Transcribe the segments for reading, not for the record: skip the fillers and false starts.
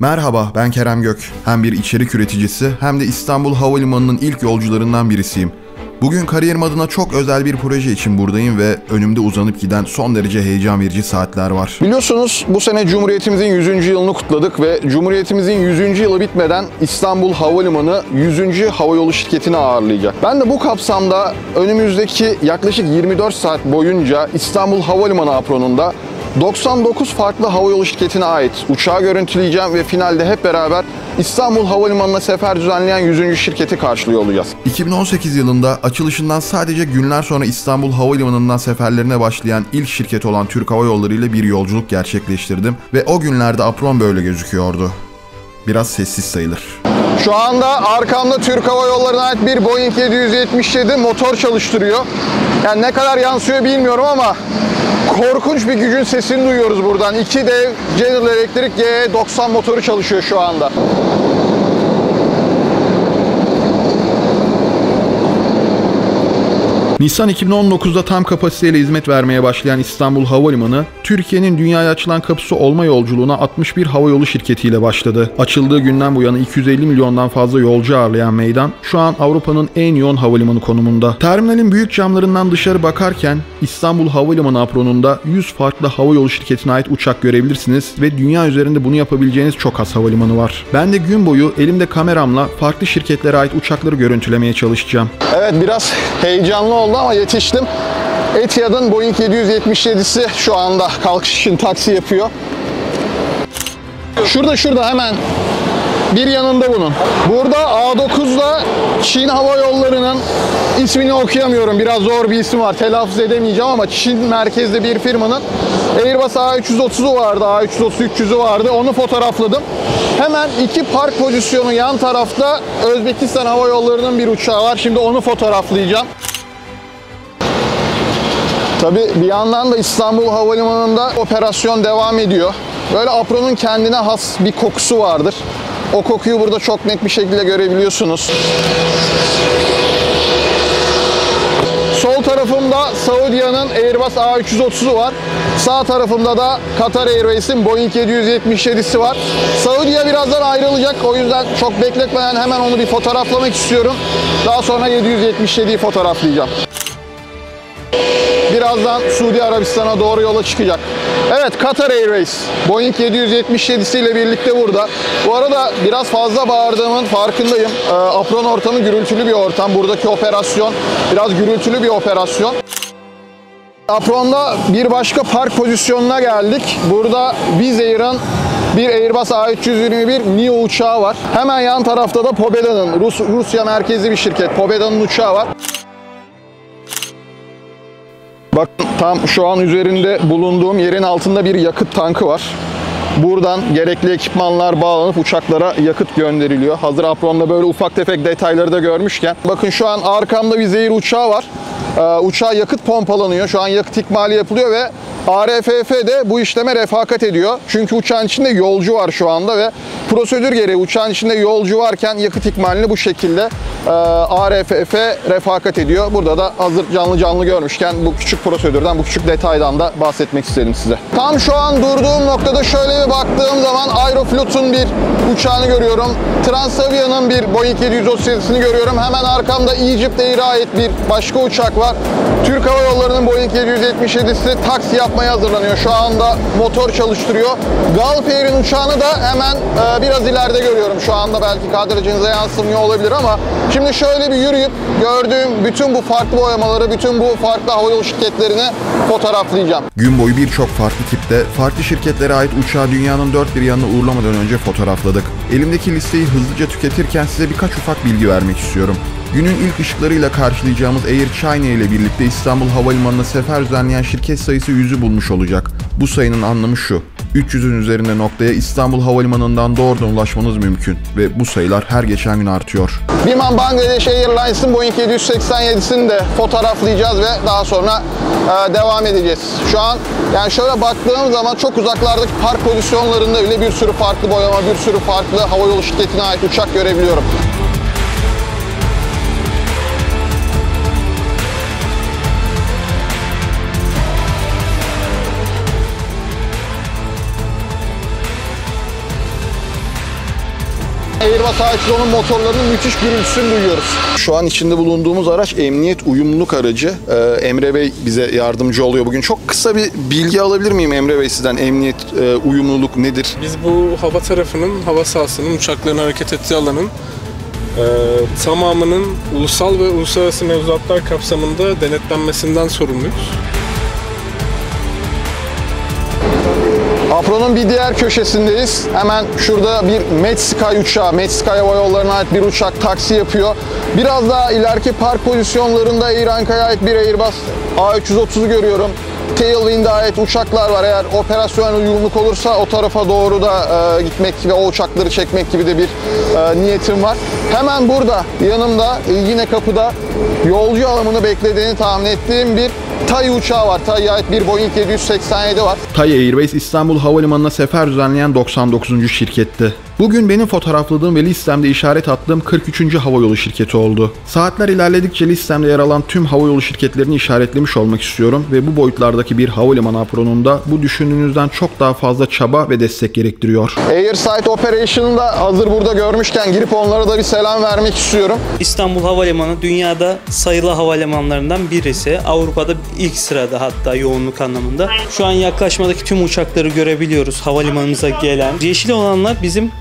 Merhaba, ben Kerem Gök. Hem bir içerik üreticisi hem de İstanbul Havalimanı'nın ilk yolcularından birisiyim. Bugün kariyerim adına çok özel bir proje için buradayım ve önümde uzanıp giden son derece heyecan verici saatler var. Biliyorsunuz bu sene Cumhuriyetimizin 100. yılını kutladık ve Cumhuriyetimizin 100. yılı bitmeden İstanbul Havalimanı 100. Havayolu şirketini ağırlayacak. Ben de bu kapsamda önümüzdeki yaklaşık 24 saat boyunca İstanbul Havalimanı apronunda 99 farklı havayolu şirketine ait uçağı görüntüleyeceğim ve finalde hep beraber İstanbul Havalimanı'na sefer düzenleyen 100. şirketi karşılıyor olacağız. 2018 yılında açılışından sadece günler sonra İstanbul Havalimanı'ndan seferlerine başlayan ilk şirket olan Türk Hava Yolları ile bir yolculuk gerçekleştirdim ve o günlerde apron böyle gözüküyordu. Biraz sessiz sayılır. Şu anda arkamda Türk Hava Yolları'na ait bir Boeing 777 motor çalıştırıyor. Yani ne kadar yansıyor bilmiyorum ama korkunç bir gücün sesini duyuyoruz buradan. İki dev General Electric GE90 motoru çalışıyor şu anda. Nisan 2019'da tam kapasiteyle hizmet vermeye başlayan İstanbul Havalimanı, Türkiye'nin dünyaya açılan kapısı olma yolculuğuna 61 havayolu şirketiyle başladı. Açıldığı günden bu yana 250 milyondan fazla yolcu ağırlayan meydan, şu an Avrupa'nın en yoğun havalimanı konumunda. Terminalin büyük camlarından dışarı bakarken, İstanbul Havalimanı apronunda 100 farklı havayolu şirketine ait uçak görebilirsiniz ve dünya üzerinde bunu yapabileceğiniz çok az havalimanı var. Ben de gün boyu elimde kameramla farklı şirketlere ait uçakları görüntülemeye çalışacağım. Evet, biraz heyecanlı oldu ama yetiştim. Etihad'ın Boeing 777'si şu anda kalkış için taksi yapıyor. Şurada hemen bir yanında bunun. Burada A9'da Çin Hava Yolları'nın ismini okuyamıyorum. Biraz zor bir isim var. Telaffuz edemeyeceğim ama Çin merkezli bir firmanın Airbus A330'u vardı. A330-300'ü vardı. Onu fotoğrafladım. Hemen iki park pozisyonu yan tarafta Özbekistan Hava Yolları'nın bir uçağı var. Şimdi onu fotoğraflayacağım. Tabii bir yandan da İstanbul Havalimanı'nda operasyon devam ediyor. Böyle apronun kendine has bir kokusu vardır. O kokuyu burada çok net bir şekilde görebiliyorsunuz. Sol tarafımda Saudia'nın Airbus A330'u var. Sağ tarafımda da Qatar Airways'in Boeing 777'si var. Saudia birazdan ayrılacak. O yüzden çok bekletmeden hemen onu bir fotoğraflamak istiyorum. Daha sonra 777'yi fotoğraflayacağım. Birazdan Suudi Arabistan'a doğru yola çıkacak. Evet, Qatar Airways Boeing 777'si ile birlikte burada. Bu arada biraz fazla bağırdığımın farkındayım. Apron ortamı gürültülü bir ortam. Buradaki operasyon biraz gürültülü bir operasyon. Apron'da bir başka park pozisyonuna geldik. Burada Wizz Air'ın bir Airbus A321 Neo uçağı var. Hemen yan tarafta da Pobeda'nın, Rusya merkezli bir şirket, Pobeda'nın uçağı var. Bakın tam şu an üzerinde bulunduğum yerin altında bir yakıt tankı var. Buradan gerekli ekipmanlar bağlanıp uçaklara yakıt gönderiliyor. Hazır apronda böyle ufak tefek detayları da görmüşken. Bakın şu an arkamda bir Air uçağı var. Uçağa yakıt pompalanıyor. Şu an yakıt ikmali yapılıyor ve ARFF de bu işleme refakat ediyor. Çünkü uçağın içinde yolcu var şu anda ve prosedür gereği uçağın içinde yolcu varken yakıt ikmalini bu şekilde ARFF refakat ediyor. Burada da hazır canlı görmüşken bu küçük prosedürden, bu küçük detaydan da bahsetmek istedim size. Tam şu an durduğum noktada şöyle bir baktığım zaman Aeroflot'un bir uçağını görüyorum. Transavia'nın bir Boeing 737'sini görüyorum. Hemen arkamda Egypt Air'e ait bir başka uçak var. Türk Hava Yolları'nın Boeing 777'si taksi yapmaya hazırlanıyor. Şu anda motor çalıştırıyor. Gulf Air'in uçağını da hemen biraz ileride görüyorum. Şu anda belki kadrajınıza yansımıyor olabilir ama şimdi şöyle bir yürüyüp gördüğüm bütün bu farklı boyamaları, bütün bu farklı havayolu şirketlerini fotoğraflayacağım. Gün boyu birçok farklı tipte, farklı şirketlere ait uçağı dünyanın dört bir yanına uğurlamadan önce fotoğrafladık. Elimdeki listeyi hızlıca tüketirken size birkaç ufak bilgi vermek istiyorum. Günün ilk ışıklarıyla karşılayacağımız Air China ile birlikte İstanbul Havalimanı'na sefer düzenleyen şirket sayısı 100'ü bulmuş olacak. Bu sayının anlamı şu: 300'ün üzerinde noktaya İstanbul Havalimanı'ndan doğrudan ulaşmanız mümkün ve bu sayılar her geçen gün artıyor. Biman Bangladesh Airlines'ın Boeing 787'sini de fotoğraflayacağız ve daha sonra devam edeceğiz. Şu an yani şöyle baktığım zaman çok uzaklardaki park pozisyonlarında bile bir sürü farklı boyama, bir sürü farklı havayolu şirketine ait uçak görebiliyorum. Airbus A310'un motorlarının müthiş gürültüsünü duyuyoruz. Şu an içinde bulunduğumuz araç emniyet uyumluluk aracı. Emre Bey bize yardımcı oluyor bugün. Çok kısa bir bilgi alabilir miyim Emre Bey sizden? Emniyet uyumluluk nedir? Biz bu hava tarafının, hava sahasının, uçakların hareket ettiği alanın tamamının ulusal ve uluslararası mevzuatlar kapsamında denetlenmesinden sorumluyuz. Apron'un bir diğer köşesindeyiz. Hemen şurada bir Medsky uçağı, Medsky Hava Yolları'na ait bir uçak taksi yapıyor. Biraz daha ileriki park pozisyonlarında Airanka'ya ait bir Airbus A330'u görüyorum. Tailwind'e ait uçaklar var. Eğer operasyonel uyumluluk olursa o tarafa doğru da gitmek ve o uçakları çekmek gibi de bir niyetim var. Hemen burada yanımda yine kapıda yolcu alımını beklediğini tahmin ettiğim bir TAI uçağı var. TAI'ye ait bir Boeing 787 var. TAI Airways İstanbul Havalimanı'na sefer düzenleyen 99. şirketti. Bugün benim fotoğrafladığım ve listemde işaret attığım 43. havayolu şirketi oldu. Saatler ilerledikçe listemde yer alan tüm havayolu şirketlerini işaretlemiş olmak istiyorum ve bu boyutlardaki bir havalimanı apronunda bu düşündüğünüzden çok daha fazla çaba ve destek gerektiriyor. Airside Operation'ı da hazır burada görmüşken girip onlara da bir selam vermek istiyorum. İstanbul Havalimanı dünyada sayılı havalimanlarından birisi. Avrupa'da ilk sırada hatta yoğunluk anlamında. Şu an yaklaşmadaki tüm uçakları görebiliyoruz havalimanımıza gelen. Yeşil olanlar bizim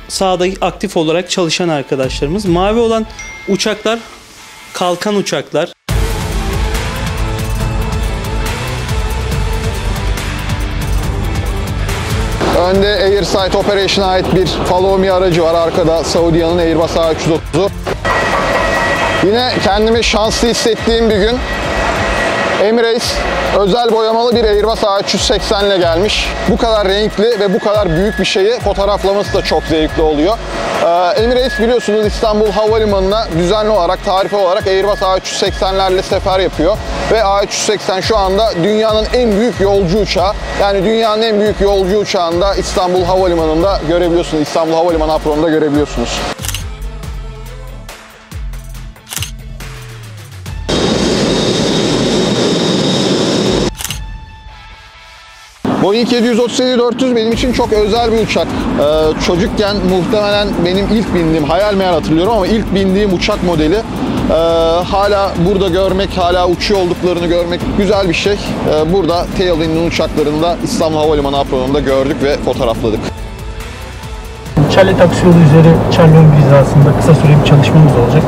sahada aktif olarak çalışan arkadaşlarımız. Mavi olan uçaklar kalkan uçaklar. Önde Airside Operation'a ait bir Follow Me aracı var. Arkada Saudia'nın Airbus A330'u. Yine kendimi şanslı hissettiğim bir gün. Emirates özel boyamalı bir Airbus A380 ile gelmiş. Bu kadar renkli ve bu kadar büyük bir şeyi fotoğraflaması da çok zevkli oluyor. Emirates biliyorsunuz İstanbul Havalimanı'na düzenli olarak, tarife olarak Airbus A380'lerle sefer yapıyor. Ve A380 şu anda dünyanın en büyük yolcu uçağı. Yani dünyanın en büyük yolcu uçağını da İstanbul Havalimanı'nda görebiliyorsunuz. İstanbul Havalimanı apronunda görebiliyorsunuz. Boeing 737-400 benim için çok özel bir uçak. Çocukken muhtemelen benim ilk bindiğim, hayal meyal hatırlıyorum ama ilk bindiğim uçak modeli. Hala burada görmek, hala uçuyor olduklarını görmek güzel bir şey. Burada Tailwind'in uçaklarını da İstanbul Havalimanı apronunda gördük ve fotoğrafladık. Charlie taksi yolu üzeri Charlie hizasında kısa süreli bir çalışmamız olacak.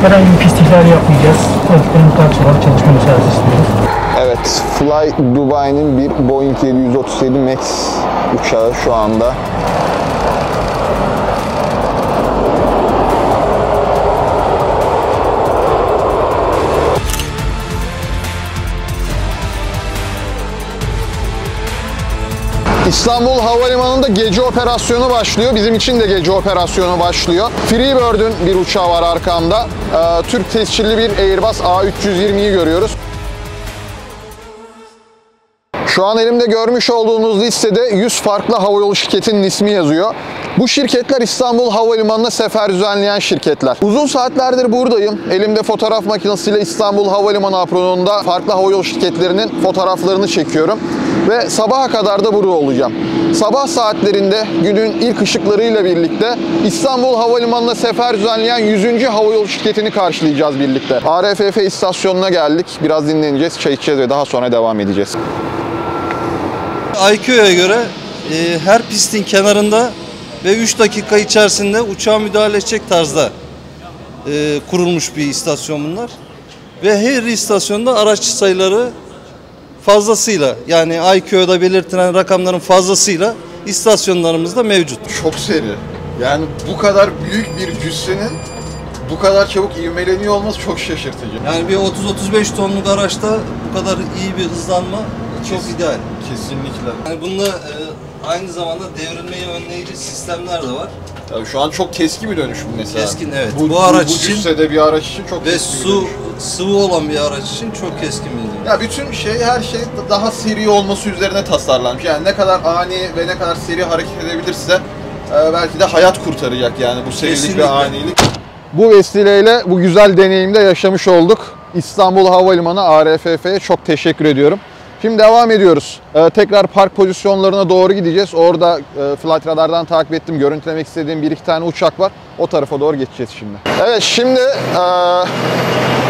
Herhangi bir pist ihlali yapmayacağız. Trafiklerin taksi olarak çalışma müsaadesi istiyoruz. Evet, Fly Dubai'nin bir Boeing 737 MAX uçağı şu anda. İstanbul Havalimanı'nda gece operasyonu başlıyor. Bizim için de gece operasyonu başlıyor. Freebird'ün bir uçağı var arkamda. Türk tescilli bir Airbus A320'yi görüyoruz. Şu an elimde görmüş olduğunuz listede 100 farklı havayolu şirketinin ismi yazıyor. Bu şirketler İstanbul Havalimanı'na sefer düzenleyen şirketler. Uzun saatlerdir buradayım. Elimde fotoğraf makinesiyle İstanbul Havalimanı apronunda farklı havayolu şirketlerinin fotoğraflarını çekiyorum. Ve sabaha kadar da burada olacağım. Sabah saatlerinde günün ilk ışıklarıyla birlikte İstanbul Havalimanı'na sefer düzenleyen 100. havayolu şirketini karşılayacağız birlikte. ARFF istasyonuna geldik. Biraz dinleneceğiz, çay içeceğiz ve daha sonra devam edeceğiz. ICAO'ya göre her pistin kenarında ve 3 dakika içerisinde uçağa müdahale edecek tarzda kurulmuş bir istasyon bunlar. Ve her istasyonda araç sayıları fazlasıyla, yani ICAO'da belirtilen rakamların fazlasıyla istasyonlarımızda mevcut. Çok seri. Yani bu kadar büyük bir cüssenin bu kadar çabuk ivmeleniyor olması çok şaşırtıcı. Yani bir 30-35 tonluk araçta bu kadar iyi bir hızlanma çok ideal. Kesinlikle. Yani bunda aynı zamanda devrilmeyi önleyici sistemler de var. Tabii şu an çok keskin bir dönüş bu mesela. Keskin, evet. Bu araç için cüssede bir araç için çok ve keskin bir dönüş. sıvı olan bir araç için çok keskin bir dönüş. Ya bütün şey, her şey daha seri olması üzerine tasarlanmış. Yani ne kadar ani ve ne kadar seri hareket edebilirse belki de hayat kurtaracak yani bu serilik Kesinlikle. ve anilik. Bu vesileyle bu güzel deneyimde yaşamış olduk. İstanbul Havalimanı ARFF'ye çok teşekkür ediyorum. Şimdi devam ediyoruz. Tekrar park pozisyonlarına doğru gideceğiz. Orada Flight Radar'dan takip ettim. Görüntülemek istediğim 1-2 tane uçak var. O tarafa doğru geçeceğiz şimdi. Evet, şimdi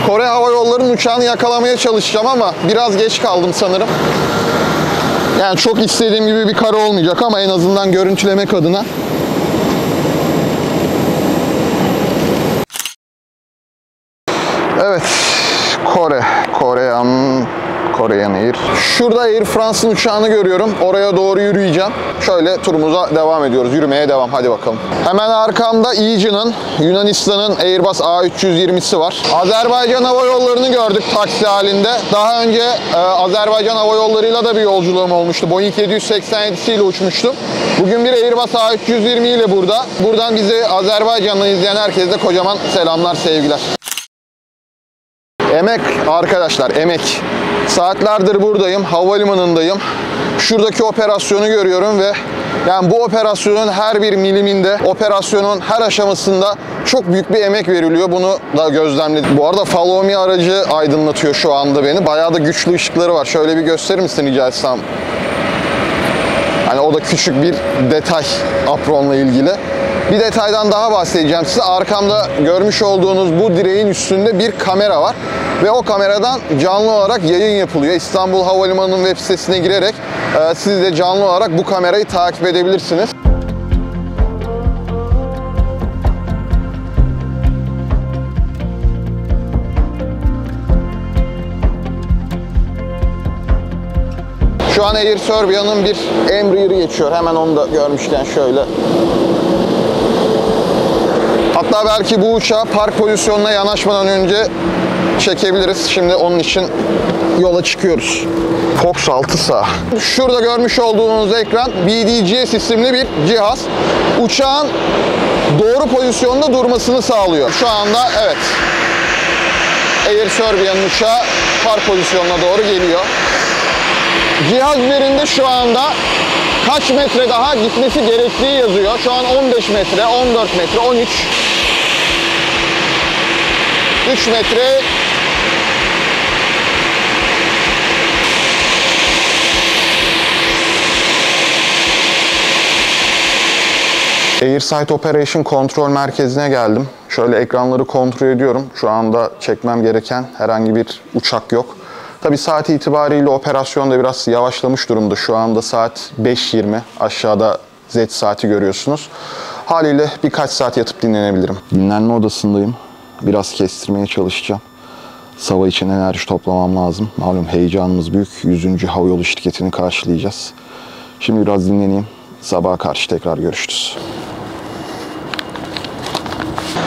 Kore Hava Yolları'nın uçağını yakalamaya çalışacağım ama biraz geç kaldım sanırım. Yani çok istediğim gibi bir kare olmayacak ama en azından görüntülemek adına. Evet, Korean Air. Şurada Air France'ın uçağını görüyorum. Oraya doğru yürüyeceğim. Şöyle turumuza devam ediyoruz. Yürümeye devam. Hadi bakalım. Hemen arkamda Aegean'ın, Yunanistan'ın Airbus A320'si var. Azerbaycan Hava Yolları'nı gördük taksi halinde. Daha önce Azerbaycan Hava Yolları'yla da bir yolculuğum olmuştu. Boeing 787 ile uçmuştum. Bugün bir Airbus A320 ile burada. Buradan bizi Azerbaycan'dan izleyen herkese kocaman selamlar, sevgiler. Emek arkadaşlar, emek. Saatlerdir buradayım, havalimanındayım. Şuradaki operasyonu görüyorum ve yani bu operasyonun her bir miliminde, operasyonun her aşamasında çok büyük bir emek veriliyor. Bunu da gözlemledim. Bu arada Follow Me aracı aydınlatıyor şu anda beni. Bayağı da güçlü ışıkları var. Şöyle bir gösterir misin rica etsem? Hani o da küçük bir detay apronla ilgili. Bir detaydan daha bahsedeceğim size. Arkamda görmüş olduğunuz bu direğin üstünde bir kamera var. Ve o kameradan canlı olarak yayın yapılıyor. İstanbul Havalimanı'nın web sitesine girerek siz de canlı olarak bu kamerayı takip edebilirsiniz. Şu an Air Serbia'nın bir Embraer'ı geçiyor. Hemen onu da görmüşken şöyle. Hatta belki bu uçağı park pozisyonuna yanaşmadan önce çekebiliriz. Şimdi onun için yola çıkıyoruz. Fox 6 sağ. Şurada görmüş olduğunuz ekran BDGS isimli bir cihaz. Uçağın doğru pozisyonda durmasını sağlıyor. Şu anda evet. Air Serbia'nın uçağı park pozisyonuna doğru geliyor. Cihaz üzerinde şu anda kaç metre daha gitmesi gerektiği yazıyor. Şu an 15 metre, 14 metre, 13. 3 metre. Airside Operation Kontrol Merkezi'ne geldim. Şöyle ekranları kontrol ediyorum. Şu anda çekmem gereken herhangi bir uçak yok. Tabii saat itibariyle operasyon da biraz yavaşlamış durumda. Şu anda saat 5:20. Aşağıda Z saati görüyorsunuz. Haliyle birkaç saat yatıp dinlenebilirim. Dinlenme odasındayım. Biraz kestirmeye çalışacağım. Sabah için enerji toplamam lazım. Malum heyecanımız büyük. 100. Havayolu şirketini karşılayacağız. Şimdi biraz dinleneyim. Sabaha karşı tekrar görüşürüz.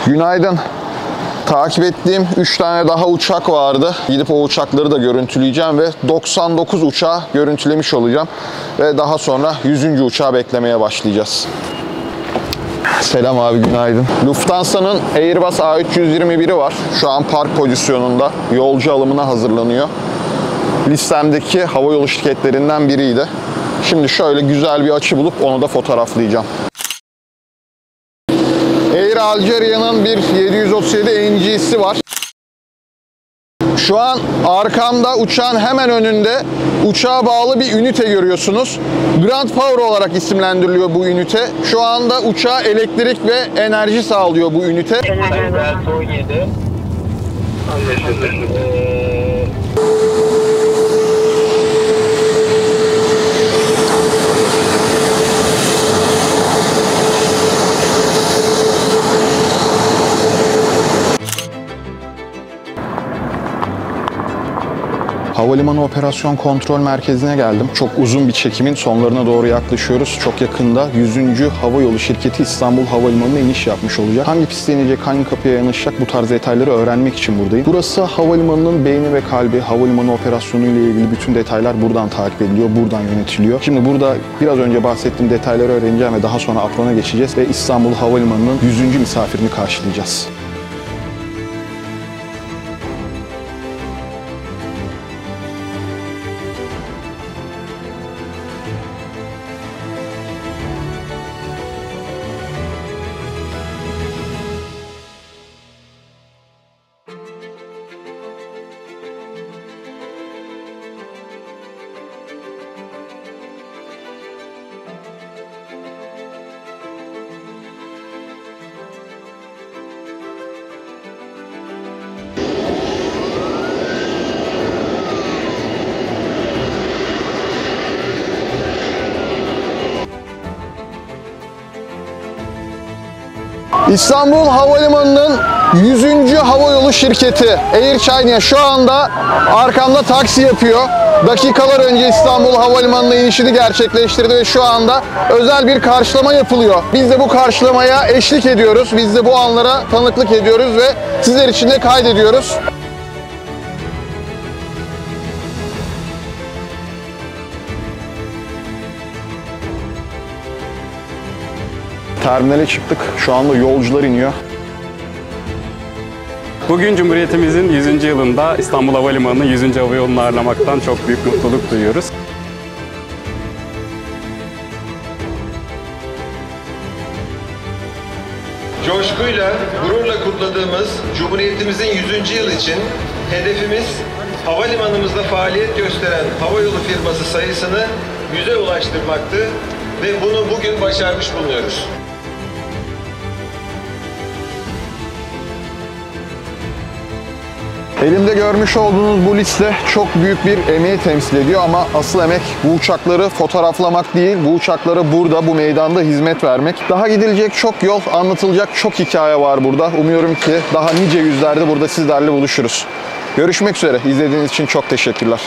Günaydın. Takip ettiğim 3 tane daha uçak vardı. Gidip o uçakları da görüntüleyeceğim ve 99 uçağı görüntülemiş olacağım. Ve daha sonra 100. uçağı beklemeye başlayacağız. Selam abi, günaydın. Lufthansa'nın Airbus A321'i var. Şu an park pozisyonunda. Yolcu alımına hazırlanıyor. Listemdeki havayolu şirketlerinden biriydi. Şimdi şöyle güzel bir açı bulup onu da fotoğraflayacağım. Air Algeria'nın bir 737 NG'si var. Şu an arkamda uçağın hemen önünde uçağa bağlı bir ünite görüyorsunuz. Grand Power olarak isimlendiriliyor bu ünite. Şu anda uçağa elektrik ve enerji sağlıyor bu ünite. Delta 17. Anlaşıldı. Havalimanı Operasyon Kontrol Merkezi'ne geldim. Çok uzun bir çekimin sonlarına doğru yaklaşıyoruz. Çok yakında 100. Havayolu şirketi İstanbul Havalimanı'na iniş yapmış olacak. Hangi piste inecek, hangi kapıya yanaşacak bu tarz detayları öğrenmek için buradayım. Burası havalimanının beyni ve kalbi. Havalimanı operasyonu ile ilgili bütün detaylar buradan takip ediliyor, buradan yönetiliyor. Şimdi burada biraz önce bahsettiğim detayları öğreneceğim ve daha sonra aprona geçeceğiz ve İstanbul Havalimanı'nın 100. misafirini karşılayacağız. İstanbul Havalimanı'nın 100. havayolu şirketi Air China şu anda arkamda taksi yapıyor. Dakikalar önce İstanbul Havalimanı'na inişini gerçekleştirdi ve şu anda özel bir karşılama yapılıyor. Biz de bu karşılamaya eşlik ediyoruz. Biz de bu anlara tanıklık ediyoruz ve sizler için de kaydediyoruz. Terminale çıktık. Şu anda yolcular iniyor. Bugün Cumhuriyetimizin 100. yılında İstanbul Havalimanı'nın 100. havayolunu ağırlamaktan çok büyük mutluluk duyuyoruz. Coşkuyla, gururla kutladığımız Cumhuriyetimizin 100. yıl için hedefimiz havalimanımızda faaliyet gösteren havayolu firması sayısını 100'e ulaştırmaktı ve bunu bugün başarmış bulunuyoruz. Elimde görmüş olduğunuz bu liste çok büyük bir emeği temsil ediyor ama asıl emek bu uçakları fotoğraflamak değil, bu uçaklara burada, bu meydanda hizmet vermek. Daha gidilecek çok yol, anlatılacak çok hikaye var burada. Umuyorum ki daha nice yüzlerde burada sizlerle buluşuruz. Görüşmek üzere. İzlediğiniz için çok teşekkürler.